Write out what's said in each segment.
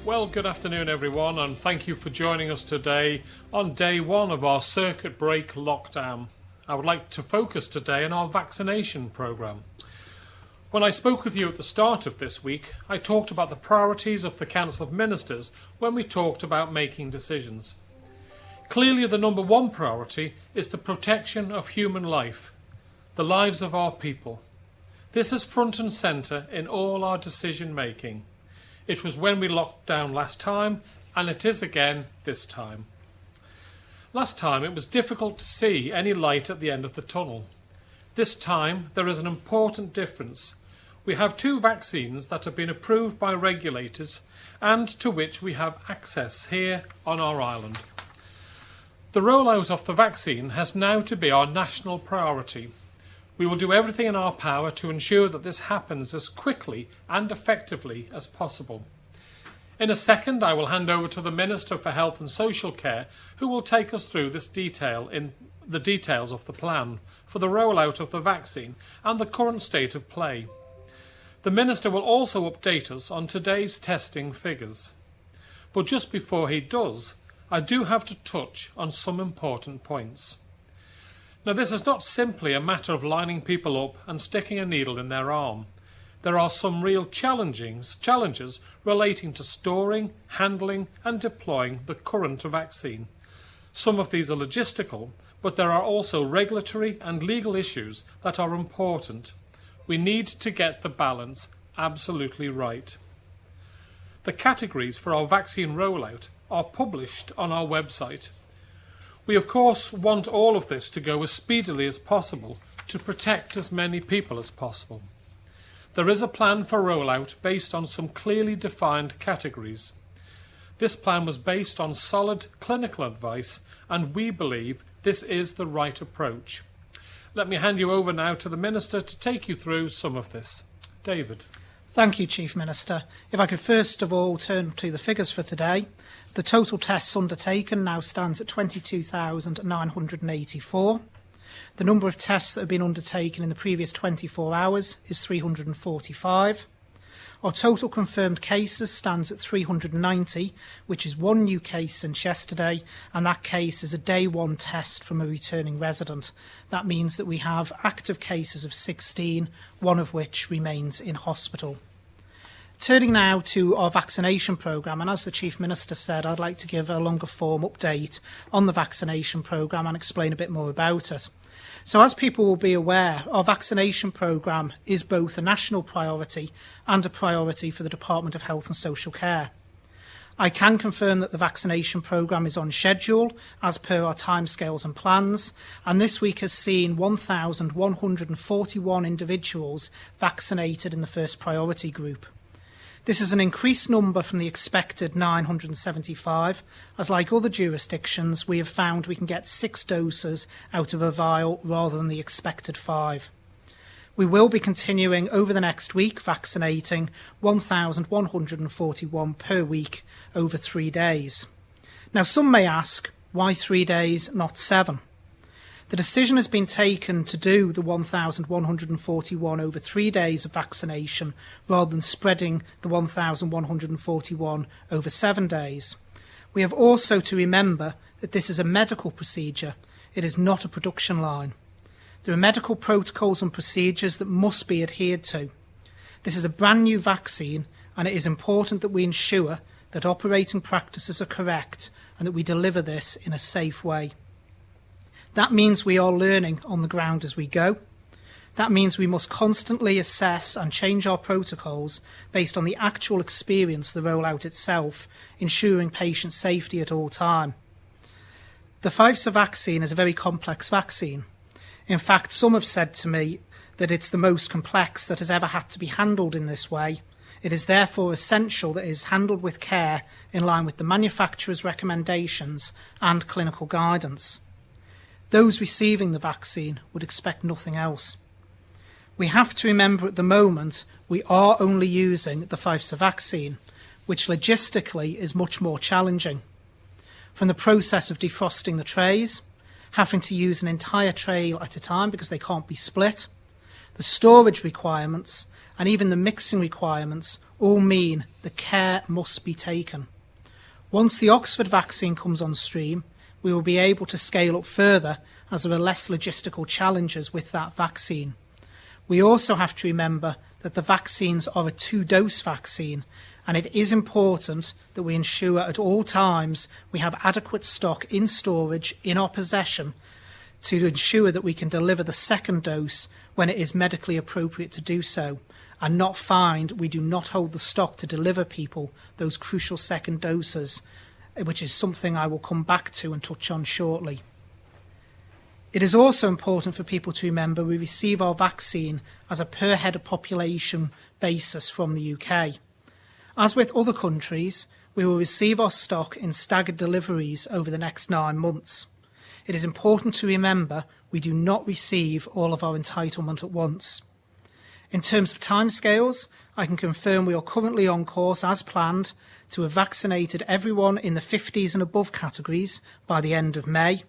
Well, good afternoon everyone, and thank you for joining us today on day one of our circuit break lockdown. I would like to focus today on our vaccination programme. When I spoke with you at the start of this week, I talked about the priorities of the Council of Ministers when we talked about making decisions. Clearly the number one priority is the protection of human life, the lives of our people. This is front and centre in all our decision making. It was when we locked down last time, and it is again this time. Last time it was difficult to see any light at the end of the tunnel. This time there is an important difference. We have two vaccines that have been approved by regulators and to which we have access here on our island. The rollout of the vaccine has now to be our national priority. We will do everything in our power to ensure that this happens as quickly and effectively as possible. In a second, I will hand over to the Minister for Health and Social Care, who will take us through the details of the plan for the rollout of the vaccine and the current state of play. The Minister will also update us on today's testing figures. But just before he does, I do have to touch on some important points. Now, this is not simply a matter of lining people up and sticking a needle in their arm. There are some real challenges relating to storing, handling and deploying the current vaccine. Some of these are logistical, but there are also regulatory and legal issues that are important. We need to get the balance absolutely right. The categories for our vaccine rollout are published on our website. We of course want all of this to go as speedily as possible to protect as many people as possible. There is a plan for rollout based on some clearly defined categories. This plan was based on solid clinical advice, and we believe this is the right approach. Let me hand you over now to the Minister to take you through some of this. David. Thank you, Chief Minister. If I could first of all turn to the figures for today. The total tests undertaken now stands at 22,984. The number of tests that have been undertaken in the previous 24 hours is 345. Our total confirmed cases stands at 390, which is one new case since yesterday, and that case is a day one test from a returning resident. That means that we have active cases of 16, one of which remains in hospital. Turning now to our vaccination programme, and as the Chief Minister said, I'd like to give a longer form update on the vaccination programme and explain a bit more about it. So as people will be aware, our vaccination programme is both a national priority and a priority for the Department of Health and Social Care. I can confirm that the vaccination programme is on schedule as per our timescales and plans, and this week has seen 1,141 individuals vaccinated in the first priority group. This is an increased number from the expected 975, as like other jurisdictions, we have found we can get 6 doses out of a vial rather than the expected 5. We will be continuing over the next week vaccinating 1,141 per week over 3 days. Now, some may ask, why 3 days, not 7? The decision has been taken to do the 1,141 over 3 days of vaccination rather than spreading the 1,141 over 7 days. We have also to remember that this is a medical procedure. It is not a production line. There are medical protocols and procedures that must be adhered to. This is a brand new vaccine, and it is important that we ensure that operating practices are correct and that we deliver this in a safe way. That means we are learning on the ground as we go. That means we must constantly assess and change our protocols based on the actual experience of the rollout itself, ensuring patient safety at all time. The Pfizer vaccine is a very complex vaccine. In fact, some have said to me that it's the most complex that has ever had to be handled in this way. It is therefore essential that it is handled with care in line with the manufacturer's recommendations and clinical guidance. Those receiving the vaccine would expect nothing else. We have to remember at the moment we are only using the Pfizer vaccine, which logistically is much more challenging. From the process of defrosting the trays, having to use an entire tray at a time because they can't be split, The storage requirements and even the mixing requirements all mean the care must be taken. Once the Oxford vaccine comes on stream, we will be able to scale up further as there are less logistical challenges with that vaccine. We also have to remember that the vaccines are a 2-dose vaccine, and it is important that we ensure at all times we have adequate stock in storage in our possession to ensure that we can deliver the second dose when it is medically appropriate to do so, and not find we do not hold the stock to deliver people those crucial second doses, which is something I will come back to and touch on shortly. It is also important for people to remember we receive our vaccine as a per head of population basis from the UK. As with other countries, we will receive our stock in staggered deliveries over the next 9 months. It is important to remember we do not receive all of our entitlement at once. In terms of timescales, I can confirm we are currently on course as planned to have vaccinated everyone in the 50s and above categories by the end of May,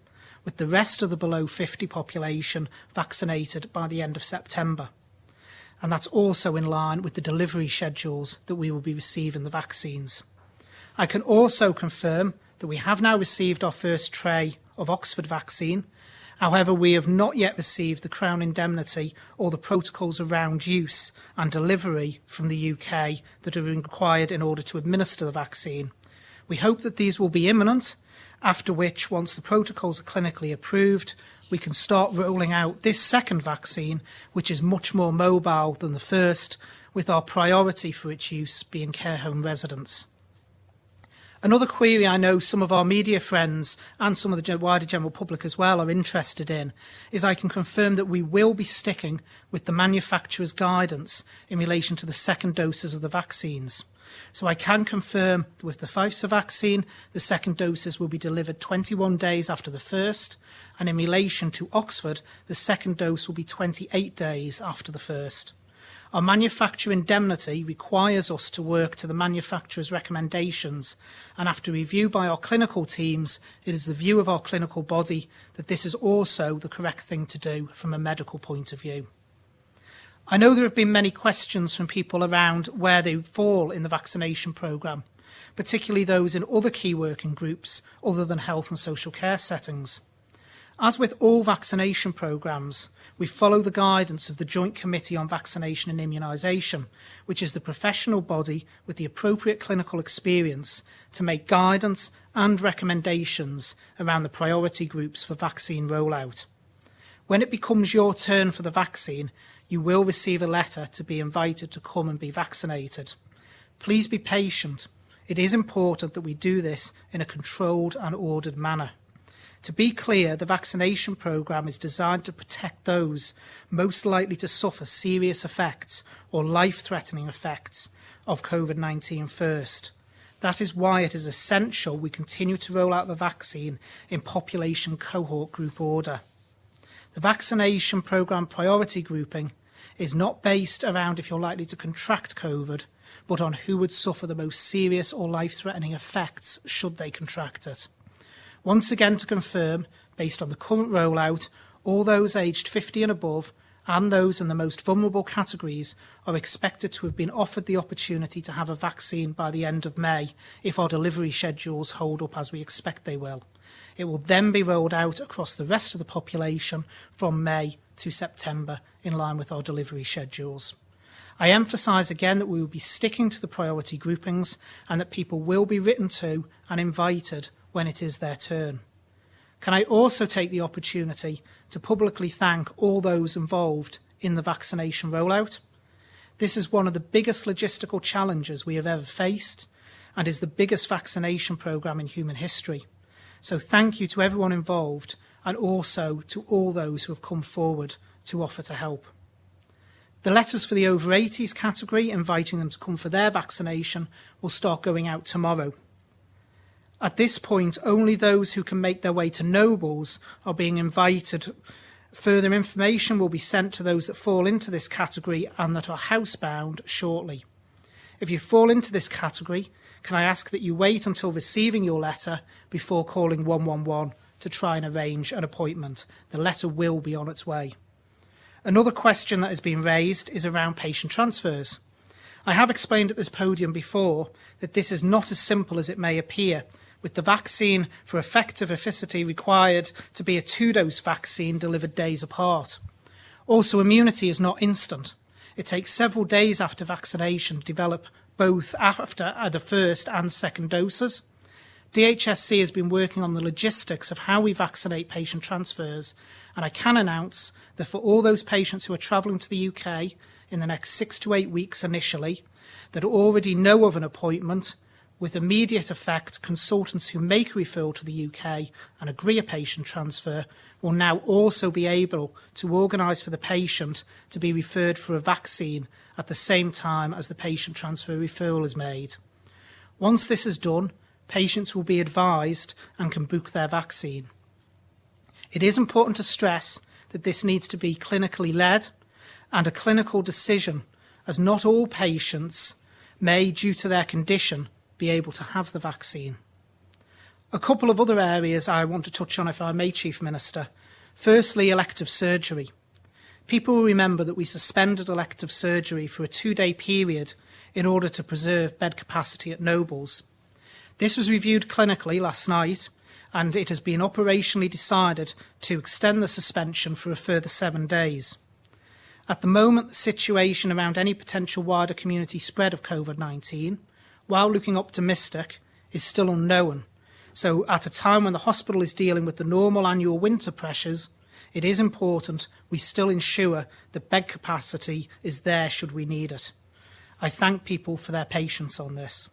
with the rest of the below 50 population vaccinated by the end of September. And that's also in line with the delivery schedules that we will be receiving the vaccines. I can also confirm that we have now received our first tray of Oxford vaccine. However, we have not yet received the Crown indemnity or the protocols around use and delivery from the UK that are required in order to administer the vaccine. We hope that these will be imminent, after which, once the protocols are clinically approved, we can start rolling out this second vaccine, which is much more mobile than the first, with our priority for its use being care home residents. Another query I know some of our media friends and some of the wider general public as well are interested in is I can confirm that we will be sticking with the manufacturer's guidance in relation to the second doses of the vaccines. So I can confirm that with the Pfizer vaccine, the second doses will be delivered 21 days after the first, and in relation to Oxford, the second dose will be 28 days after the first. Our manufacturer indemnity requires us to work to the manufacturer's recommendations, and after review by our clinical teams, it is the view of our clinical body that this is also the correct thing to do from a medical point of view. I know there have been many questions from people around where they fall in the vaccination programme, particularly those in other key working groups other than health and social care settings. As with all vaccination programmes, we follow the guidance of the Joint Committee on Vaccination and Immunisation, which is the professional body with the appropriate clinical experience to make guidance and recommendations around the priority groups for vaccine rollout. When it becomes your turn for the vaccine, you will receive a letter to be invited to come and be vaccinated. Please be patient. It is important that we do this in a controlled and ordered manner. To be clear, the vaccination programme is designed to protect those most likely to suffer serious effects or life-threatening effects of COVID-19 first. That is why it is essential we continue to roll out the vaccine in population cohort group order. The vaccination programme priority grouping is not based around if you're likely to contract COVID, but on who would suffer the most serious or life-threatening effects should they contract it. Once again to confirm, based on the current rollout, all those aged 50 and above and those in the most vulnerable categories are expected to have been offered the opportunity to have a vaccine by the end of May if our delivery schedules hold up as we expect they will. It will then be rolled out across the rest of the population from May to September in line with our delivery schedules. I emphasise again that we will be sticking to the priority groupings and that people will be written to and invited when it is their turn. Can I also take the opportunity to publicly thank all those involved in the vaccination rollout? This is one of the biggest logistical challenges we have ever faced and is the biggest vaccination programme in human history. So thank you to everyone involved and also to all those who have come forward to offer to help. The letters for the over 80s category inviting them to come for their vaccination will start going out tomorrow. At this point, only those who can make their way to Nobles are being invited. Further information will be sent to those that fall into this category and that are housebound shortly. If you fall into this category, can I ask that you wait until receiving your letter before calling 111 to try and arrange an appointment? The letter will be on its way. Another question that has been raised is around patient transfers. I have explained at this podium before that this is not as simple as it may appear, with the vaccine for effective efficacy required to be a 2-dose vaccine delivered days apart. Also, immunity is not instant. It takes several days after vaccination to develop both after the first and second doses. DHSC has been working on the logistics of how we vaccinate patient transfers, and I can announce that for all those patients who are travelling to the UK in the next 6 to 8 weeks initially, that already know of an appointment, with immediate effect, consultants who make a referral to the UK and agree a patient transfer will now also be able to organise for the patient to be referred for a vaccine at the same time as the patient transfer referral is made. Once this is done, patients will be advised and can book their vaccine. It is important to stress that this needs to be clinically led and a clinical decision, as not all patients may, due to their condition, be able to have the vaccine. A couple of other areas I want to touch on, if I may, Chief Minister. Firstly, elective surgery. People will remember that we suspended elective surgery for a 2-day period in order to preserve bed capacity at Nobles. This was reviewed clinically last night, and it has been operationally decided to extend the suspension for a further 7 days. At the moment, the situation around any potential wider community spread of COVID-19, while looking optimistic, is still unknown. So at a time when the hospital is dealing with the normal annual winter pressures, it is important we still ensure that bed capacity is there should we need it. I thank people for their patience on this.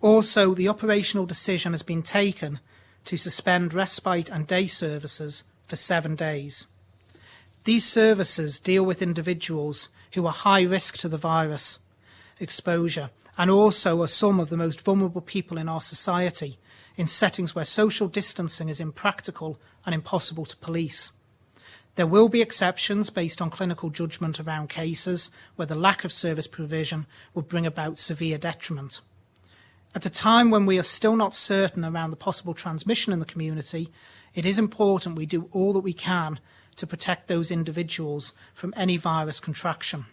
Also, the operational decision has been taken to suspend respite and day services for 7 days. These services deal with individuals who are high risk to the virus exposure and also are some of the most vulnerable people in our society in settings where social distancing is impractical and impossible to police. There will be exceptions based on clinical judgment around cases where the lack of service provision will bring about severe detriment. At a time when we are still not certain around the possible transmission in the community, it is important we do all that we can to protect those individuals from any virus contraction.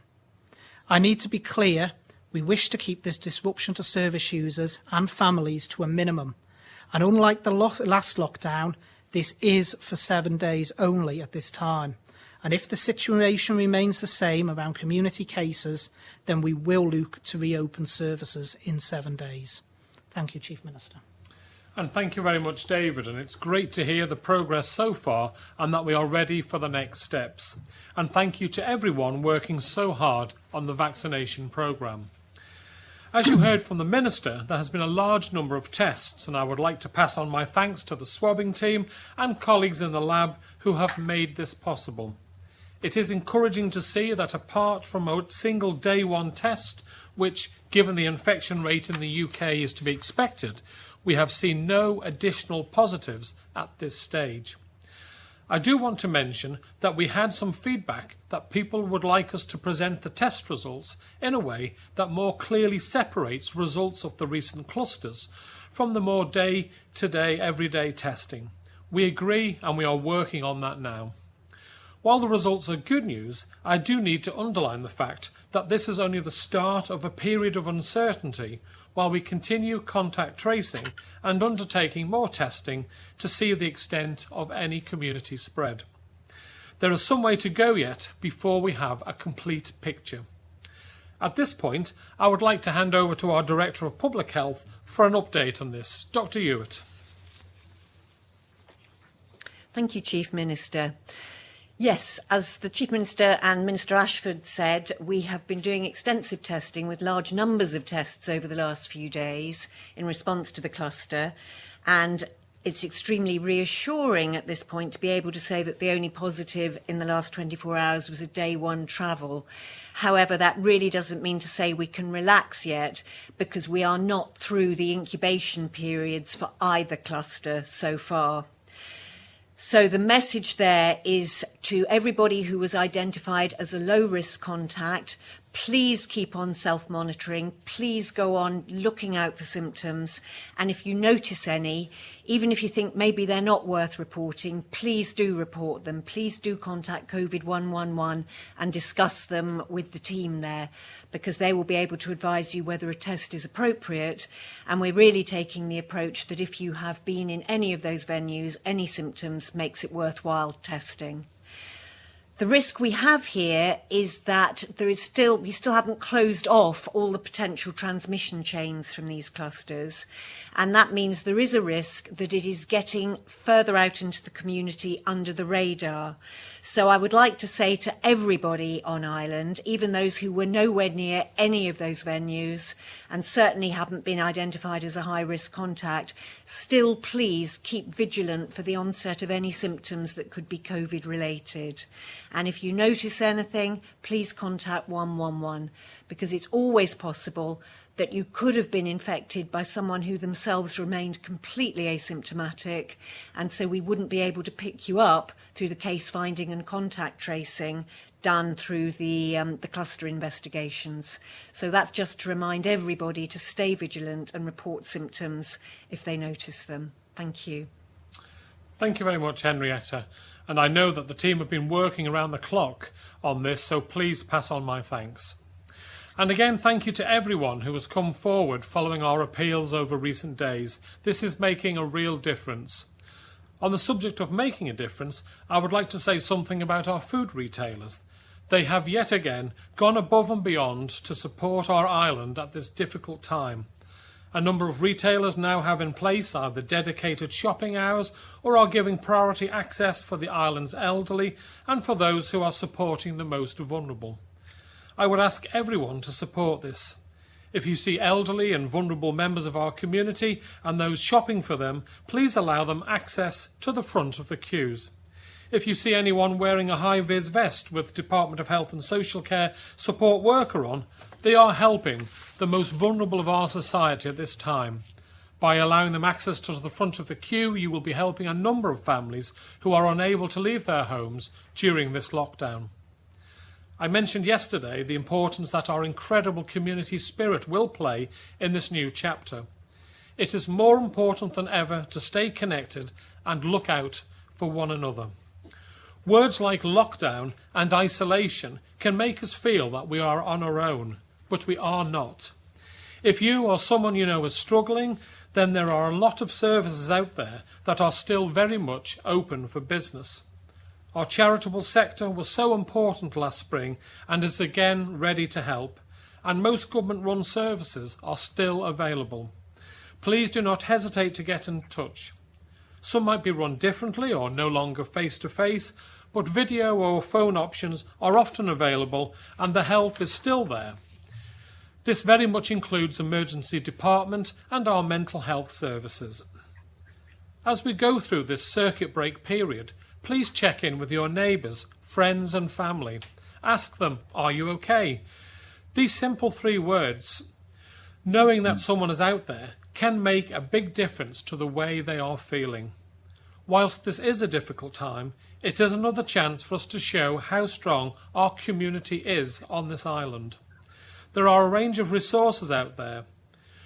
I need to be clear, we wish to keep this disruption to service users and families to a minimum. And unlike the last lockdown, this is for 7 days only at this time. And if the situation remains the same around community cases, then we will look to reopen services in 7 days. Thank you, Chief Minister. And thank you very much, David. And it's great to hear the progress so far and that we are ready for the next steps. And thank you to everyone working so hard on the vaccination programme. As you heard from the Minister, there has been a large number of tests, and I would like to pass on my thanks to the swabbing team and colleagues in the lab who have made this possible. It is encouraging to see that apart from a single day one test, which, given the infection rate in the UK, is to be expected, we have seen no additional positives at this stage. I do want to mention that we had some feedback that people would like us to present the test results in a way that more clearly separates results of the recent clusters from the more day-to-day, everyday testing. We agree, and we are working on that now. While the results are good news, I do need to underline the fact that this is only the start of a period of uncertainty while we continue contact tracing and undertaking more testing to see the extent of any community spread. There is some way to go yet before we have a complete picture. At this point, I would like to hand over to our Director of Public Health for an update on this. Dr. Ewart. Thank you, Chief Minister. Yes, as the Chief Minister and Minister Ashford said, we have been doing extensive testing with large numbers of tests over the last few days in response to the cluster, and it's extremely reassuring at this point to be able to say that the only positive in the last 24 hours was a day one travel. However, that really doesn't mean to say we can relax yet, because we are not through the incubation periods for either cluster so far. So the message there is to everybody who was identified as a low-risk contact, Please keep on self-monitoring. Please go on looking out for symptoms. And if you notice any, even if you think maybe they're not worth reporting, please do report them. Please do contact COVID 111 and discuss them with the team there, because they will be able to advise you whether a test is appropriate. And we're really taking the approach that if you have been in any of those venues, any symptoms makes it worthwhile testing. The risk we have here is that we still haven't closed off all the potential transmission chains from these clusters. And that means there is a risk that it is getting further out into the community under the radar. So I would like to say to everybody on Ireland, even those who were nowhere near any of those venues and certainly haven't been identified as a high-risk contact, still please keep vigilant for the onset of any symptoms that could be COVID-related. And if you notice anything, please contact 111, because it's always possible that you could have been infected by someone who themselves remained completely asymptomatic, and so we wouldn't be able to pick you up through the case finding and contact tracing done through the cluster investigations. So that's just to remind everybody to stay vigilant and report symptoms if they notice them. Thank you. Thank you very much, Henrietta. And I know that the team have been working around the clock on this, so please pass on my thanks. And again, thank you to everyone who has come forward following our appeals over recent days. This is making a real difference. On the subject of making a difference, I would like to say something about our food retailers. They have yet again gone above and beyond to support our island at this difficult time. A number of retailers now have in place either dedicated shopping hours or are giving priority access for the island's elderly and for those who are supporting the most vulnerable. I would ask everyone to support this. If you see elderly and vulnerable members of our community and those shopping for them, please allow them access to the front of the queues. If you see anyone wearing a high-vis vest with Department of Health and Social Care support worker on, they are helping the most vulnerable of our society at this time. By allowing them access to the front of the queue, you will be helping a number of families who are unable to leave their homes during this lockdown. I mentioned yesterday the importance that our incredible community spirit will play in this new chapter. It is more important than ever to stay connected and look out for one another. Words like lockdown and isolation can make us feel that we are on our own, but we are not. If you or someone you know is struggling, then there are a lot of services out there that are still very much open for business. Our charitable sector was so important last spring and is again ready to help, and most government-run services are still available. Please do not hesitate to get in touch. Some might be run differently or no longer face-to-face, but video or phone options are often available and the help is still there. This very much includes emergency department and our mental health services. As we go through this circuit break period, please check in with your neighbours, friends and family. Ask them, are you okay? These simple 3 words, knowing that someone is out there, can make a big difference to the way they are feeling. Whilst this is a difficult time, it is another chance for us to show how strong our community is on this island. There are a range of resources out there.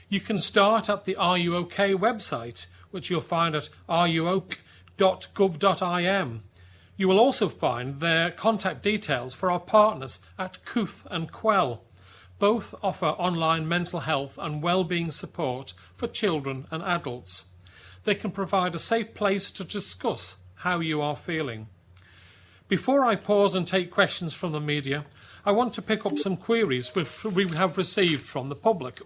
You can start at the Are You OK website, which you'll find at areyook.gov.im. You will also find their contact details for our partners at Cooth and Quell. Both offer online mental health and well-being support for children and adults. They can provide a safe place to discuss how you are feeling. Before I pause and take questions from the media, I want to pick up some queries which we have received from the public.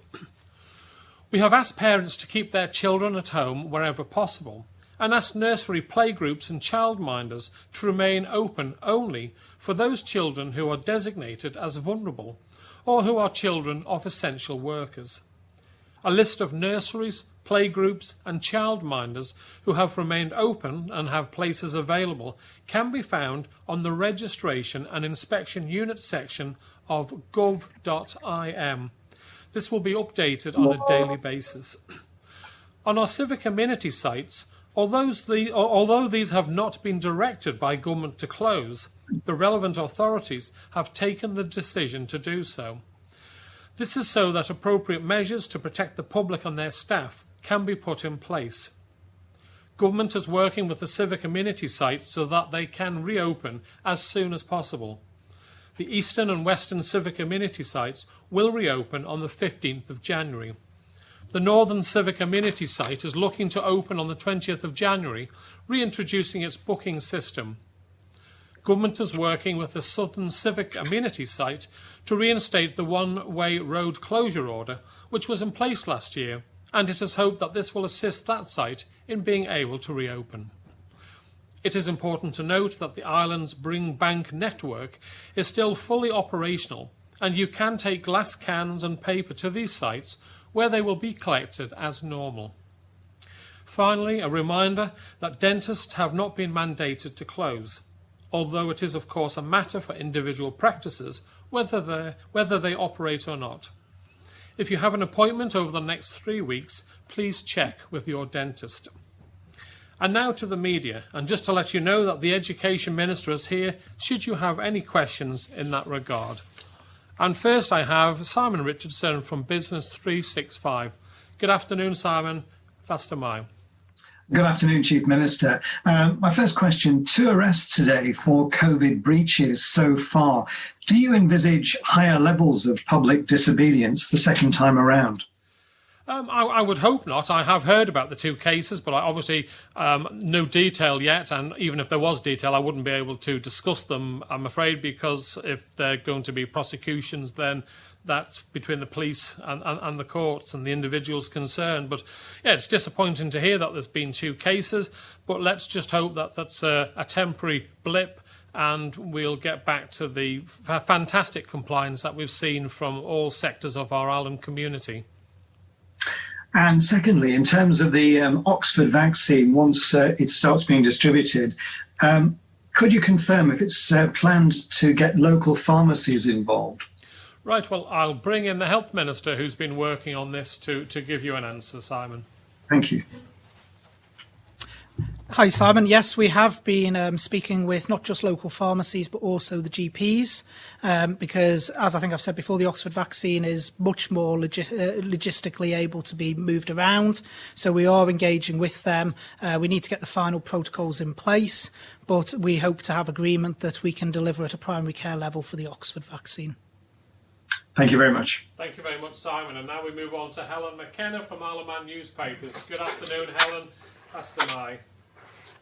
We have asked parents to keep their children at home wherever possible and asked nursery playgroups and childminders to remain open only for those children who are designated as vulnerable or who are children of essential workers. A list of nurseries, playgroups and childminders who have remained open and have places available can be found on the Registration and Inspection Unit section of gov.im. This will be updated on a daily basis. On our civic amenity sites, Although these have not been directed by government to close, the relevant authorities have taken the decision to do so. This is so that appropriate measures to protect the public and their staff can be put in place. Government is working with the civic amenity sites so that they can reopen as soon as possible. The eastern and western civic amenity sites will reopen on the 15th of January. The northern civic amenity site is looking to open on the 20th of January, reintroducing its booking system. Government is working with the southern civic amenity site to reinstate the one-way road closure order, which was in place last year, and it is hoped that this will assist that site in being able to reopen. It is important to note that the island's Bring Bank network is still fully operational, and you can take glass cans and paper to these sites where they will be collected as normal. Finally, a reminder that dentists have not been mandated to close, although it is of course a matter for individual practices whether they operate or not. If you have an appointment over the next 3 weeks, please check with your dentist. And now to the media, and just to let you know that the Education Minister is here should you have any questions in that regard. And first I have Simon Richardson from Business 365. Good afternoon, Simon. Faster mine. Good afternoon, Chief Minister. My first question, 2 arrests today for COVID breaches so far. Do you envisage higher levels of public disobedience the second time around? I would hope not. I have heard about the 2 cases, but obviously no detail yet. And even if there was detail, I wouldn't be able to discuss them, I'm afraid, because if they're going to be prosecutions, then that's between the police and the courts and the individuals concerned. But yeah, it's disappointing to hear that there's been 2 cases, but let's just hope that that's a temporary blip and we'll get back to the fantastic compliance that we've seen from all sectors of our island community. And secondly, in terms of the Oxford vaccine, once it starts being distributed, could you confirm if it's planned to get local pharmacies involved? Right, well, I'll bring in the Health Minister who's been working on this to give you an answer, Simon. Thank you. Hi, Simon. Yes, we have been speaking with not just local pharmacies, but also the GPs, because, as I think I've said before, the Oxford vaccine is much more logistically able to be moved around. So we are engaging with them. We need to get the final protocols in place, but we hope to have agreement that we can deliver at a primary care level for the Oxford vaccine. Thank you very much. Thank you very much, Simon. And now we move on to Helen McKenna from Isle of Man Newspapers. Good afternoon, Helen. That's the eye.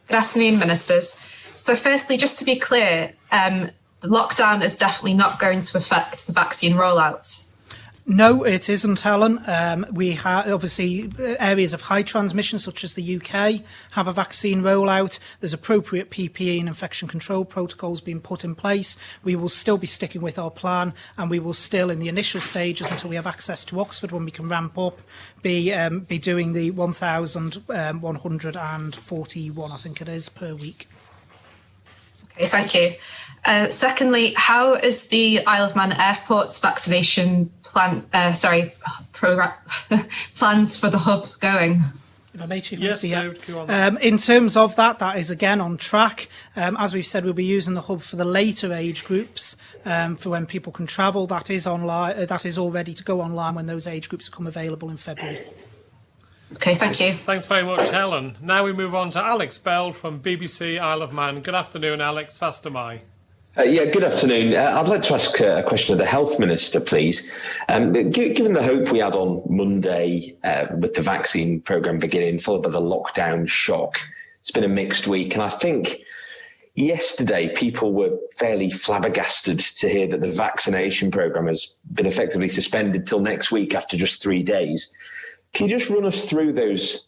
Good afternoon, Ministers. So firstly, just to be clear, the lockdown is definitely not going to affect the vaccine rollout. No, it isn't, Helen. We have obviously areas of high transmission, such as the UK, have a vaccine rollout. There's appropriate PPE and infection control protocols being put in place. We will still be sticking with our plan, and we will still, in the initial stages, until we have access to Oxford, when we can ramp up, be doing the 1,141, I think it is, per week. Okay, thank you. Secondly, how is the Isle of Man Airport's vaccination program plans for the hub going? If I may, Chief Yes, Minister, go on. in terms of that is again on track. As we've said, we'll be using the hub for the later age groups, for when people can travel. That is online. That is all ready to go online when those age groups become available in February. Okay, thank you. Thanks very much, Helen. Now we move on to Alex Bell from BBC Isle of Man. Good afternoon, Alex. Faster my. Good afternoon. I'd like to ask a question of the Health Minister, please. Given the hope we had on Monday with the vaccine programme beginning, followed by the lockdown shock, it's been a mixed week. And I think yesterday people were fairly flabbergasted to hear that the vaccination programme has been effectively suspended till next week after just 3 days. Can you just run us through those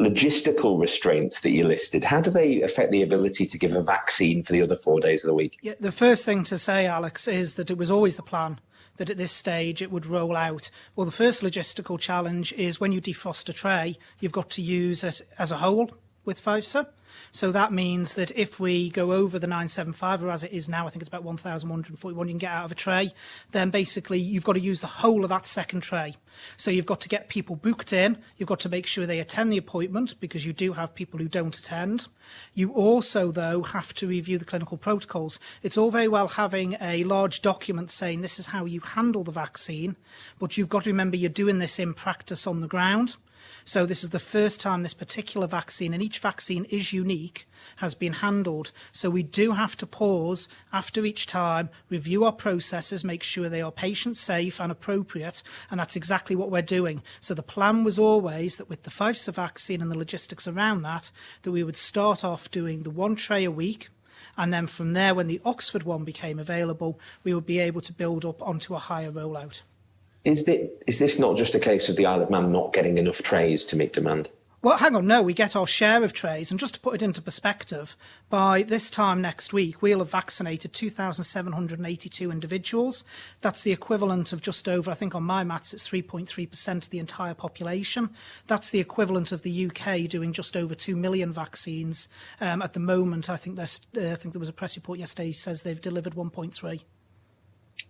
logistical restraints that you listed? How do they affect the ability to give a vaccine for the other 4 days of the week? Yeah, the first thing to say, Alex, is that it was always the plan that at this stage it would roll out. Well, the first logistical challenge is when you defrost a tray, you've got to use it as a whole, with FIFSA. So that means that if we go over the 975, or as it is now, I think it's about 1,141 you can get out of a tray, then basically you've got to use the whole of that second tray. So you've got to get people booked in, you've got to make sure they attend the appointment, because you do have people who don't attend. You also, though, have to review the clinical protocols. It's all very well having a large document saying this is how you handle the vaccine, but you've got to remember you're doing this in practice on the ground. So this is the first time this particular vaccine, and each vaccine is unique, has been handled. So we do have to pause after each time, review our processes, make sure they are patient safe and appropriate, and that's exactly what we're doing. So the plan was always that with the FIFSA vaccine and the logistics around that we would start off doing the 1 tray a week, and then from there, when the Oxford one became available, we would be able to build up onto a higher rollout. Is this not just a case of the Isle of Man not getting enough trays to meet demand? Well, hang on, no, we get our share of trays. And just to put it into perspective, by this time next week, we'll have vaccinated 2,782 individuals. That's the equivalent of just over, I think on my maths, it's 3.3% of the entire population. That's the equivalent of the UK doing just over 2 million vaccines. At the moment, I think there was a press report yesterday says they've delivered 1.3.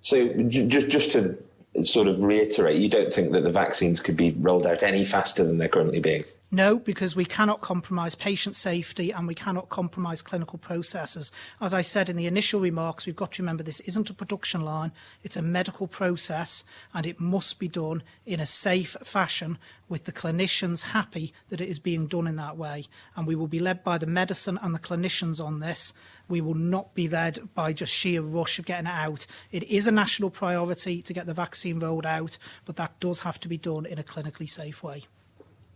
So just to sort of reiterate, you don't think that the vaccines could be rolled out any faster than they're currently being? No, because we cannot compromise patient safety and we cannot compromise clinical processes. As I said in the initial remarks, we've got to remember this isn't a production line, it's a medical process, and it must be done in a safe fashion with the clinicians happy that it is being done in that way. And we will be led by the medicine and the clinicians on this. We will not be led by just sheer rush of getting it out. It is a national priority to get the vaccine rolled out, but that does have to be done in a clinically safe way.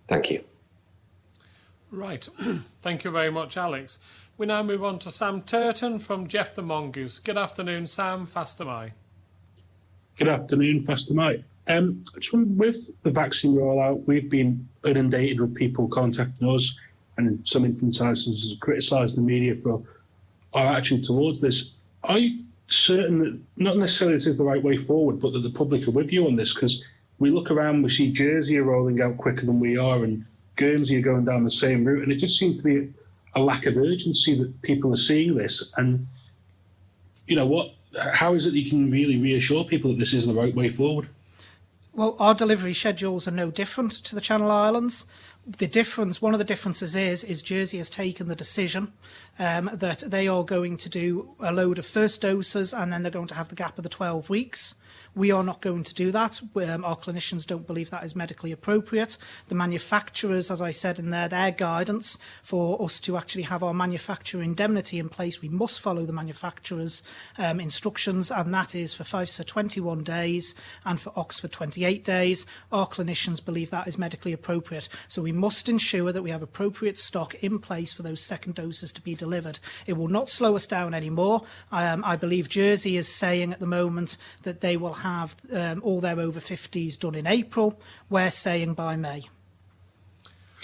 Thank you. Right. Thank you very much, Alex. We now move on to Sam Turton from Jeff the Mongoose. Good afternoon, Sam. Faster Mai. Good afternoon, Faster Mai. With the vaccine rollout, we've been inundated with people contacting us, and in some instances criticising the media for our action towards this. Are you certain that not necessarily this is the right way forward, but that the public are with you on this? Because we look around, we see Jersey are rolling out quicker than we are, and Guernsey are going down the same route, and it just seems to be a lack of urgency that people are seeing this. And you know what? How is it that you can really reassure people that this is the right way forward? Well, our delivery schedules are no different to the Channel Islands. One of the differences is Jersey has taken the decision that they are going to do a load of first doses and then they're going to have the gap of the 12 weeks. We are not going to do that. Our clinicians don't believe that is medically appropriate. The manufacturers, as I said in their guidance for us to actually have our manufacturer indemnity in place, we must follow the manufacturer's instructions, and that is for FIFSA 21 days and for Oxford 28 days. Our clinicians believe that is medically appropriate. So we must ensure that we have appropriate stock in place for those second doses to be delivered. It will not slow us down anymore. I believe Jersey is saying at the moment that they will have all their over 50s done in April. We're saying by May.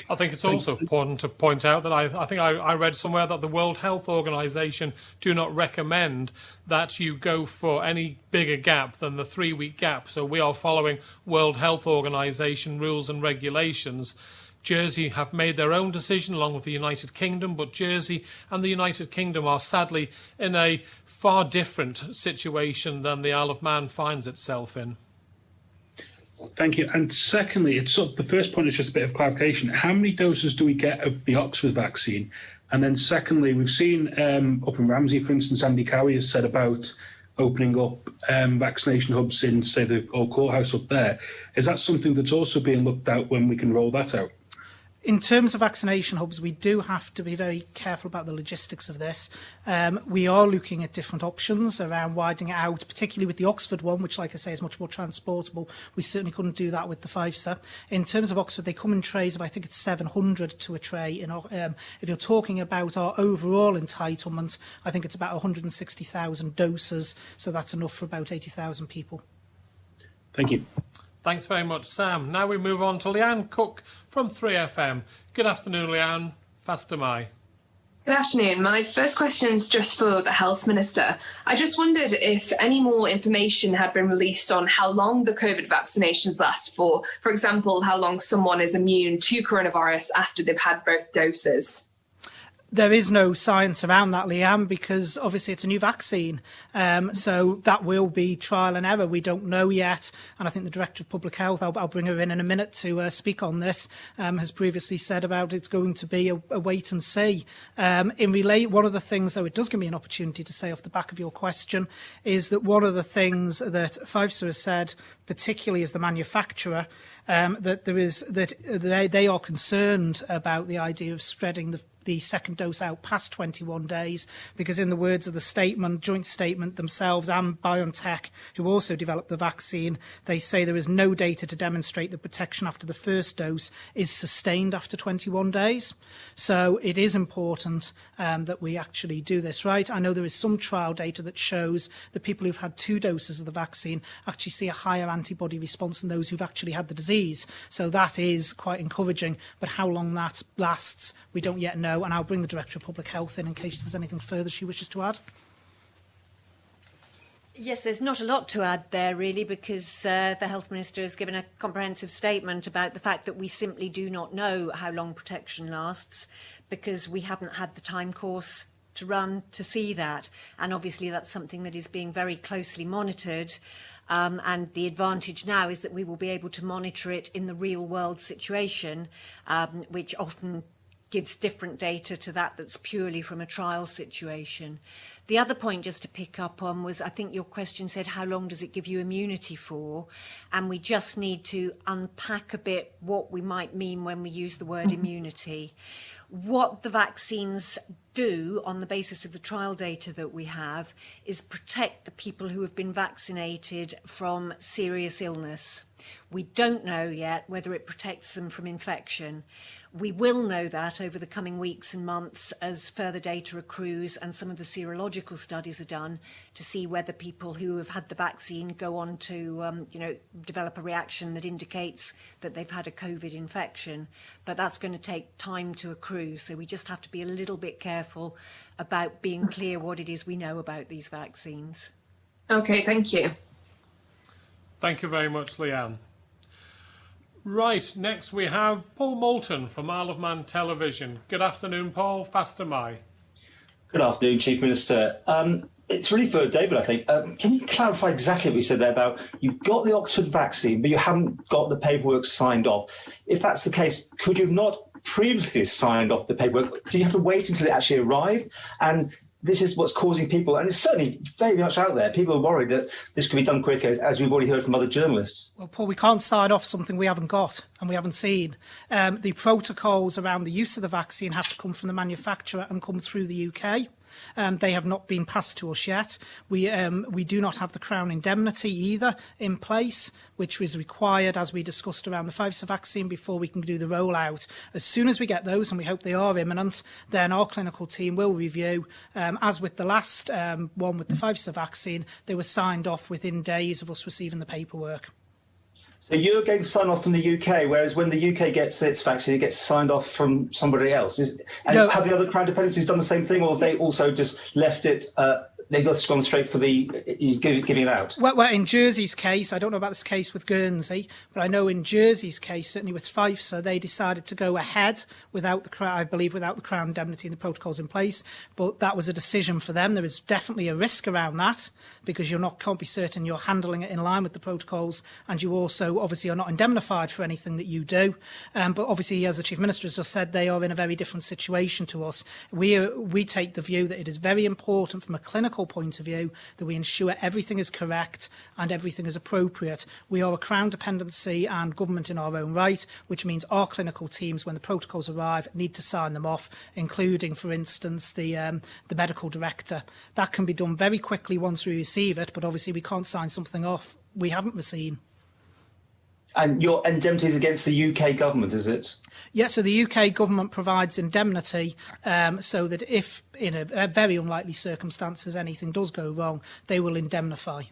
I think it's also important to point out that I think I read somewhere that the World Health Organization do not recommend that you go for any bigger gap than the 3-week gap. So we are following World Health Organization rules and regulations. Jersey have made their own decision along with the United Kingdom, but Jersey and the United Kingdom are sadly in a far different situation than the Isle of Man finds itself in. Thank you. And secondly, it's sort of the first point is just a bit of clarification. How many doses do we get of the Oxford vaccine? And then secondly, we've seen up in Ramsey, for instance, Andy Cowie has said about opening up vaccination hubs in, say, the old courthouse up there. Is that something that's also being looked at when we can roll that out? In terms of vaccination hubs, we do have to be very careful about the logistics of this. We are looking at different options around widening it out, particularly with the Oxford one, which, like I say, is much more transportable. We certainly couldn't do that with the FIFSA. In terms of Oxford, they come in trays of, I think it's 700 to a tray. If you're talking about our overall entitlement, I think it's about 160,000 doses, so that's enough for about 80,000 people. Thank you. Thanks very much, Sam. Now we move on to Leanne Cook from 3FM. Good afternoon, Leanne. Faster Mai. Good afternoon. My first question is just for the Health Minister. I just wondered if any more information had been released on how long the COVID vaccinations last for example, how long someone is immune to coronavirus after they've had both doses. There is no science around that, Leanne, because obviously it's a new vaccine. So that will be trial and error. We don't know yet. And I think the Director of Public Health, I'll bring her in a minute to speak on this, has previously said about it's going to be a wait and see. One of the things, though, it does give me an opportunity to say off the back of your question, is that one of the things that FIVSA has said, particularly as the manufacturer, that they are concerned about the idea of spreading the second dose out past 21 days, because in the words of the joint statement themselves and BioNTech, who also developed the vaccine, they say there is no data to demonstrate that protection after the first dose is sustained after 21 days. So it is important that we actually do this right. I know there is some trial data that shows that people who've had 2 doses of the vaccine actually see a higher antibody response than those who've actually had the disease. So that is quite encouraging. But how long that lasts, we don't yet know. And I'll bring the Director of Public Health in case there's anything further she wishes to add. Yes, there's not a lot to add there, really, because the Health Minister has given a comprehensive statement about the fact that we simply do not know how long protection lasts, because we haven't had the time course to run to see that. And obviously that's something that is being very closely monitored. And the advantage now is that we will be able to monitor it in the real world situation, which often gives different data to that's purely from a trial situation. The other point just to pick up on was, I think your question said, how long does it give you immunity for? And we just need to unpack a bit what we might mean when we use the word immunity. What the vaccines do on the basis of the trial data that we have is protect the people who have been vaccinated from serious illness. We don't know yet whether it protects them from infection. We will know that over the coming weeks and months as further data accrues and some of the serological studies are done to see whether people who have had the vaccine go on to develop a reaction that indicates that they've had a COVID infection. But that's going to take time to accrue, so we just have to be a little bit careful about being clear what it is we know about these vaccines. Okay, thank you. Thank you very much, Leanne. Right, next we have Paul Moulton from Isle of Man Television. Good afternoon, Paul. Faster Mai. Good afternoon, Chief Minister. It's really for David, I think. Can you clarify exactly what you said there about you've got the Oxford vaccine, but you haven't got the paperwork signed off? If that's the case, could you have not previously signed off the paperwork? Do you have to wait until it actually arrived? And this is what's causing people, and it's certainly very much out there, people are worried that this could be done quicker, as we've already heard from other journalists. Well, Paul, we can't sign off something we haven't got and we haven't seen. The protocols around the use of the vaccine have to come from the manufacturer and come through the UK. They have not been passed to us yet. We do not have the Crown indemnity either in place, which was required, as we discussed around the FIVSA vaccine, before we can do the rollout. As soon as we get those, and we hope they are imminent, then our clinical team will review. As with the last one with the FIVSA vaccine, they were signed off within days of us receiving the paperwork. So you're getting signed off from the UK, whereas when the UK gets its vaccine, it gets signed off from somebody else. Have the other Crown dependencies done the same thing, or have they also just left it? They've just gone straight for the giving it out? Well, in Jersey's case, I don't know about this case with Guernsey, but I know in Jersey's case, certainly with FIVSA, they decided to go ahead without the Crown indemnity and the protocols in place. But that was a decision for them. There is definitely a risk around that, because can't be certain you're handling it in line with the protocols, and you also obviously are not indemnified for anything that you do. But obviously, as the Chief Minister has just said, they are in a very different situation to us. We take the view that it is very important from a clinical point of view that we ensure everything is correct and everything is appropriate. We are a Crown dependency and government in our own right, which means our clinical teams, when the protocols arrive, need to sign them off, including, for instance, the medical director. That can be done very quickly once we receive it, but obviously we can't sign something off we haven't seen. And your indemnity is against the UK government, is it? Yeah, so the UK government provides indemnity so that if, in a very unlikely circumstances, anything does go wrong, they will indemnify.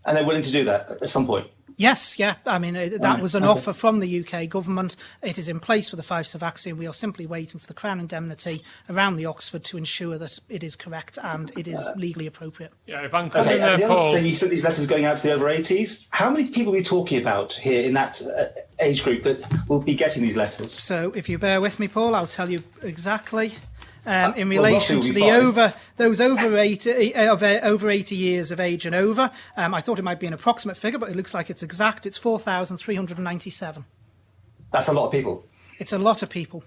And they're willing to do that at some point? Yes, yeah. I mean, that Right, was an okay. offer from the UK government. It is in place for the Pfizer vaccine. We are simply waiting for the Crown indemnity around the Oxford to ensure that it is correct and it is legally appropriate. Yeah, if I'm coming Okay, there, and the other Paul. thing, you said these letters going out to the over 80s. How many people are we talking about here in that age group that will be getting these letters? So if you bear with me, Paul, I'll tell you exactly. In well, relation roughly to will be fine. those over 80 years of age and over, I thought it might be an approximate figure, but it looks like it's exact. It's 4,397. That's a lot of people. It's a lot of people.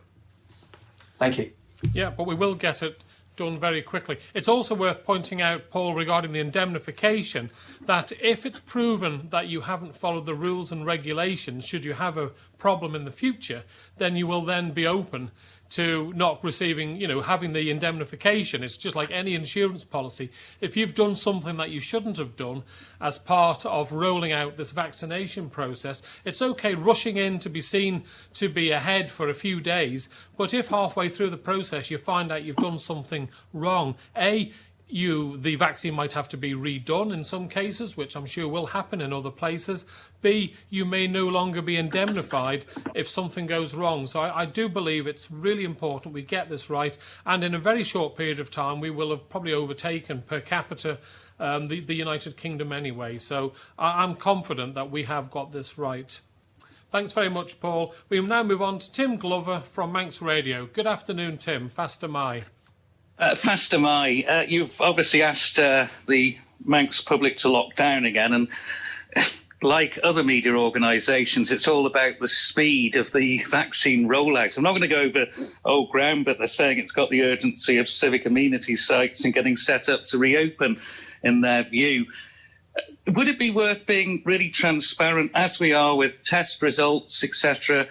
Thank you. Yeah, but we will get it done very quickly. It's also worth pointing out, Paul, regarding the indemnification, that if it's proven that you haven't followed the rules and regulations, should you have a problem in the future, then you will then be open to not receiving, having the indemnification. It's just like any insurance policy. If you've done something that you shouldn't have done as part of rolling out this vaccination process, it's okay rushing in to be seen to be ahead for a few days. But if halfway through the process you find out you've done something wrong, the vaccine might have to be redone in some cases, which I'm sure will happen in other places. B, you may no longer be indemnified if something goes wrong. So I do believe it's really important we get this right, and in a very short period of time we will have probably overtaken per capita the United Kingdom anyway. So I'm confident that we have got this right. Thanks very much, Paul. We will now move on to Tim Glover from Manx Radio. Good afternoon, Tim. Faster Mai. Faster Mai, you've obviously asked the Manx public to lock down again, and like other media organisations, it's all about the speed of the vaccine rollout. I'm not going to go over old ground, but they're saying it's got the urgency of civic amenity sites and getting set up to reopen, in their view. Would it be worth being really transparent, as we are with test results, etc.,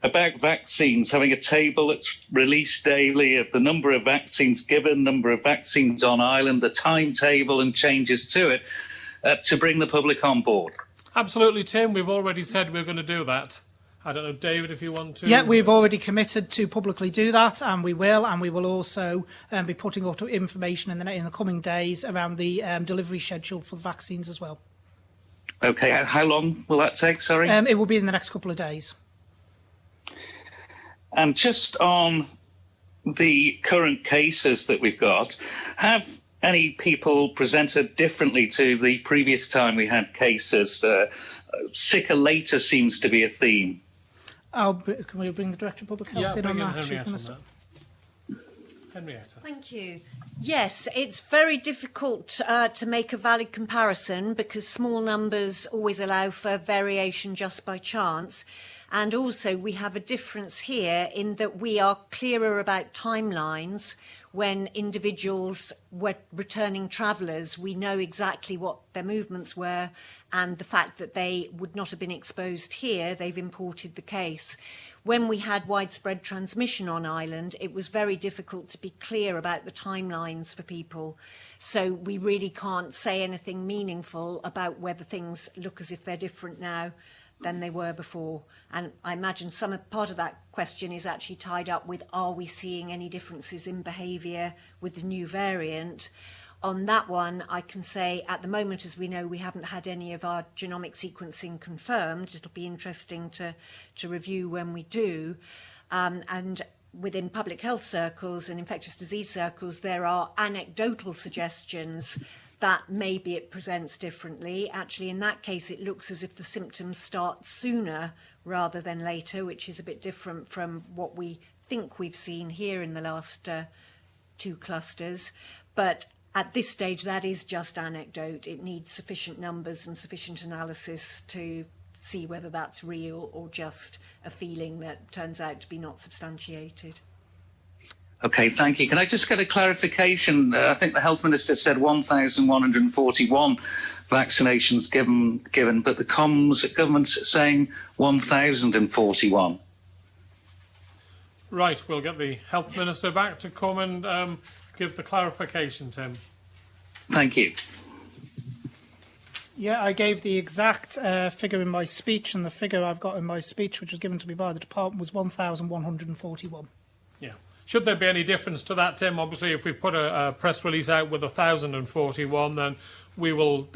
about vaccines, having a table that's released daily of the number of vaccines given, number of vaccines on island, a timetable and changes to it, to bring the public on board? Absolutely, Tim. We've already said we're going to do that. I don't know, David, if you want to. Yeah, we've already committed to publicly do that, and we will also be putting out information in the coming days around the delivery schedule for the vaccines as well. Okay, how long will that take, sorry? It will be in the next couple of days. And just on the current cases that we've got, have any people presented differently to the previous time we had cases? Sicker later seems to be a theme. Can we bring the Director of Public Health in on that, Chief Minister? Henrietta. Thank you. Yes, it's very difficult to make a valid comparison because small numbers always allow for variation just by chance. And also we have a difference here in that we are clearer about timelines. When individuals were returning travellers, we know exactly what their movements were, and the fact that they would not have been exposed here, they've imported the case. When we had widespread transmission on island, it was very difficult to be clear about the timelines for people. So we really can't say anything meaningful about whether things look as if they're different now than they were before. And I imagine part of that question is actually tied up with, are we seeing any differences in behaviour with the new variant? On that one, I can say at the moment, as we know, we haven't had any of our genomic sequencing confirmed. It'll be interesting to review when we do. And within public health circles and infectious disease circles, there are anecdotal suggestions that maybe it presents differently. Actually, in that case, it looks as if the symptoms start sooner rather than later, which is a bit different from what we think we've seen here in the last two clusters. But at this stage, that is just anecdote. It needs sufficient numbers and sufficient analysis to see whether that's real or just a feeling that turns out to be not substantiated. Okay, thank you. Can I just get a clarification? I think the Health Minister said 1,141 vaccinations given, but the comms at government's saying 1,041. Right, we'll get the Health Minister back to come and give the clarification, Tim. Thank you. Yeah, I gave the exact figure in my speech, and the figure I've got in my speech, which was given to me by the department, was 1,141. Yeah. Should there be any difference to that, Tim? Obviously, if we put a press release out with 1,041, then we will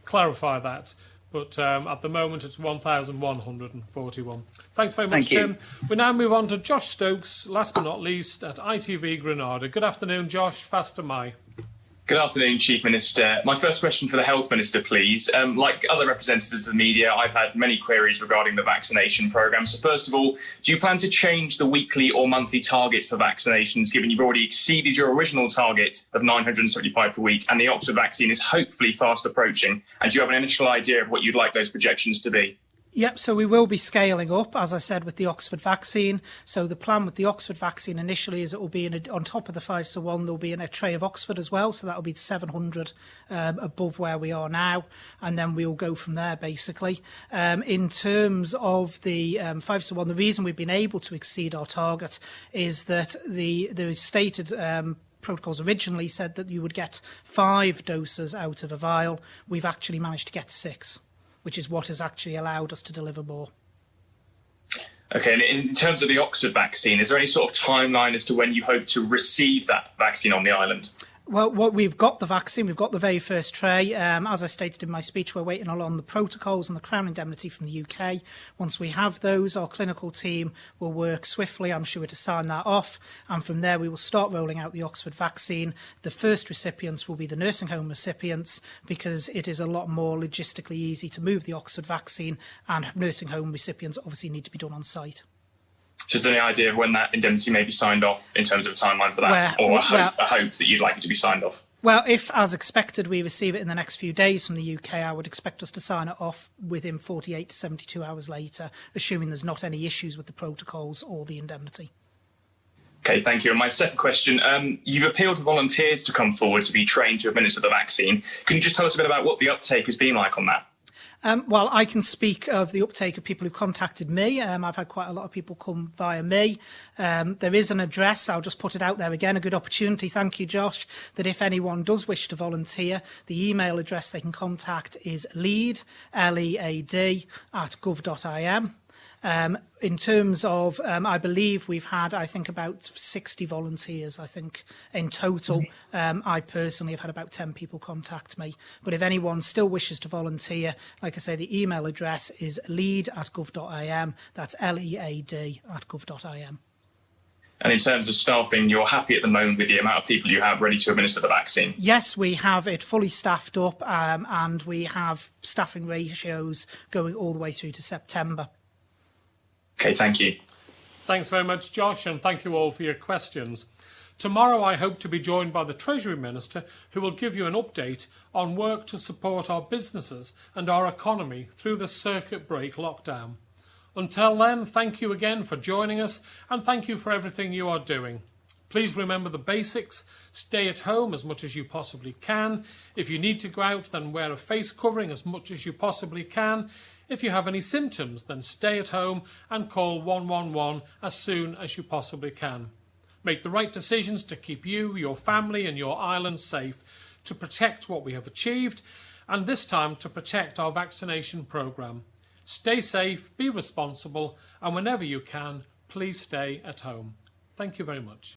clarify that. but at the moment it's 1,141. Thanks very much, Thank you. Tim. We now move on to Josh Stokes, last but not least, at ITV Granada. Good afternoon, Josh. Faster Mai. Good afternoon, Chief Minister. My first question for the Health Minister, please. Like other representatives of the media, I've had many queries regarding the vaccination programme. So first of all, do you plan to change the weekly or monthly targets for vaccinations, given you've already exceeded your original target of 975 per week and the Oxford vaccine is hopefully fast approaching? And do you have an initial idea of what you'd like those projections to be? Yep, so we will be scaling up, as I said, with the Oxford vaccine. So the plan with the Oxford vaccine initially is it will be on top of the 5-to-1, there'll be in a tray of Oxford as well. So that'll be 700 above where we are now. And then we'll go from there, basically. In terms of the 5-to-1, the reason we've been able to exceed our target is that the stated protocols originally said that you would get 5 doses out of a vial. We've actually managed to get 6. Which is what has actually allowed us to deliver more. Okay, and in terms of the Oxford vaccine, is there any sort of timeline as to when you hope to receive that vaccine on the island? Well, we've got the vaccine, we've got the very first tray. As I stated in my speech, we're waiting on the protocols and the Crown indemnity from the UK. Once we have those, our clinical team will work swiftly, I'm sure, to sign that off. And from there, we will start rolling out the Oxford vaccine. The first recipients will be the nursing home recipients because it is a lot more logistically easy to move the Oxford vaccine, and nursing home recipients obviously need to be done on site. Just any idea of when that indemnity may be signed off in terms of a timeline for that, or a hope that you'd like it to be signed off? Well, if, as expected, we receive it in the next few days from the UK, I would expect us to sign it off within 48 to 72 hours later, assuming there's not any issues with the protocols or the indemnity. Okay, thank you. And my second question, you've appealed to volunteers to come forward to be trained to administer the vaccine. Can you just tell us a bit about what the uptake has been like on that? Well, I can speak of the uptake of people who've contacted me. I've had quite a lot of people come via me. There is an address, I'll just put it out there again, a good opportunity, thank you, Josh, that if anyone does wish to volunteer, the email address they can contact is lead, L-E-A-D, @gov.im. In terms of, I believe we've had, I think, about 60 volunteers, I think, in total. I personally have had about 10 people contact me. But if anyone still wishes to volunteer, like I say, the email address is lead@gov.im. That's L-E-A-D @gov.im. And in terms of staffing, you're happy at the moment with the amount of people you have ready to administer the vaccine? Yes, we have it fully staffed up, and we have staffing ratios going all the way through to September. Okay, thank you. Thanks very much, Josh, and thank you all for your questions. Tomorrow I hope to be joined by the Treasury Minister, who will give you an update on work to support our businesses and our economy through the circuit break lockdown. Until then, thank you again for joining us, and thank you for everything you are doing. Please remember the basics. Stay at home as much as you possibly can. If you need to go out, then wear a face covering as much as you possibly can. If you have any symptoms, then stay at home and call 111 as soon as you possibly can. Make the right decisions to keep you, your family and your island safe, to protect what we have achieved, and this time to protect our vaccination programme. Stay safe, be responsible, and whenever you can, please stay at home. Thank you very much.